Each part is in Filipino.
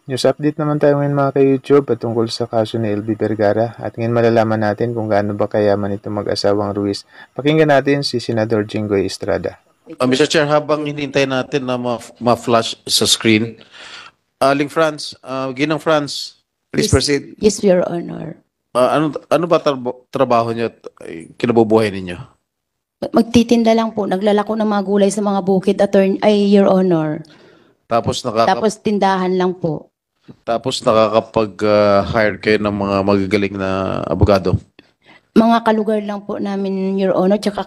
News update naman tayo ngayon mga ka-YouTube patungkol sa kaso ni LV Vergara at ngayon malalaman natin kung gaano ba kayaman itong mag-asawang Ruiz. Pakinggan natin si Senador Jinggoy Estrada. Mr. Chair, habang hinihintay natin na ma-flash sa screen, Aling Franz, Ginang Franz, please proceed. Yes, Your Honor. Ano ba trabaho niyo at kinabubuhay ninyo? Magtitinda lang po. Naglalako ng mga gulay sa mga bukid, Your Honor. Tapos Tindahan lang po. Tapos nakakapag-hire kayo ng mga magagaling na abogado? Mga kalugar lang po namin, Your Honor, tsaka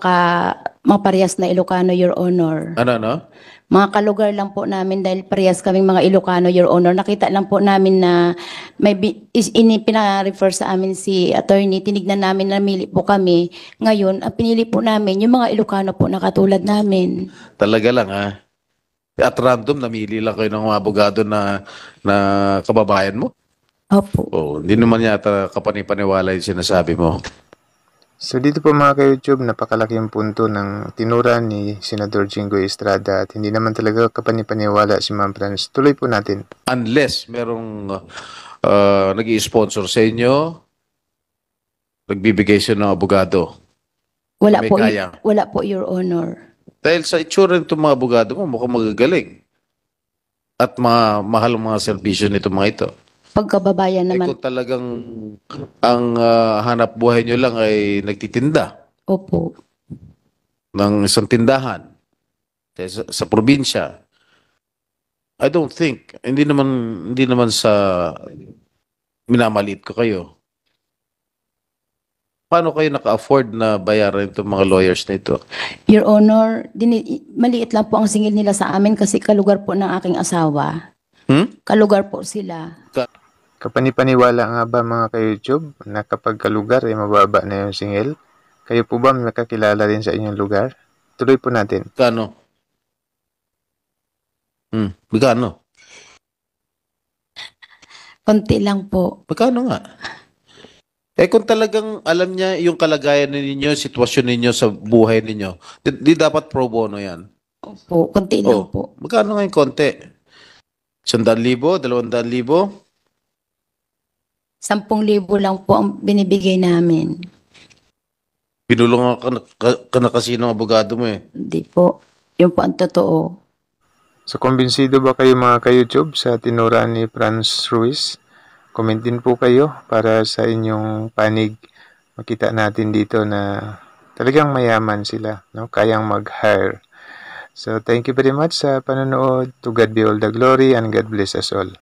mga parehas na Ilocano, Your Honor. Ano? Mga kalugar lang po namin dahil parehas kaming mga Ilocano, Your Honor. Nakita lang po namin na may pina-refer sa amin si attorney. Tinignan namin, namili po kami. Ngayon, ang pinili po namin, yung mga Ilocano po na katulad namin. Talaga lang, ha? At random, namili lang kayo ng mga abogado na kababayan mo? Opo. Hindi naman yata kapanipaniwala yung sinasabi mo. So dito po mga ka-YouTube, napakalaking punto ng tinura ni Senador Jinggoy Estrada at hindi naman talaga kapanipaniwala si Ma'am Franz. Tuloy po natin. Unless merong nag-i-sponsor sa inyo, nagbibigay siya ng abogado. Wala May po, Your Honor. Dahil sa itsura nitong mga abogado mo, mukhang magagaling. At mahal ang mga serbisyo nito mga ito. Pagkababayan naman. Kung talagang ang hanap buhay nyo lang ay nagtitinda. Opo. Ng isang tindahan sa probinsya. I don't think, hindi naman sa minamaliit ko kayo. Paano kayo naka-afford na bayaran itong mga lawyers na ito? Your Honor, maliit lang po ang singil nila sa amin kasi kalugar po ng aking asawa. Kalugar po sila. Kapanipaniwala nga ba mga ka-YouTube na kapag kalugar ay mababa na yung singil? Kayo po ba may makakilala rin sa inyong lugar? Tuloy po natin. Kano? Magkano? Konti lang po. Magkano nga? Kung talagang alam niya yung kalagayan ninyo, sitwasyon ninyo sa buhay ninyo, di dapat pro bono yan. Opo, konti lang po. Magkano nga yung konti? 100,000? 200,000? 10,000 lang po ang binibigay namin. Pinulungan ka na kasi ng abogado mo eh. Hindi po. Yun po ang totoo. So kumbinsido ba kayo mga ka-YouTube sa tinura ni Franz Ruiz? Comment din po kayo para sa inyong panig. Makita natin dito na talagang mayaman sila, no? Kayang mag-hire. So thank you very much sa panonood. To God be all the glory and God bless us all.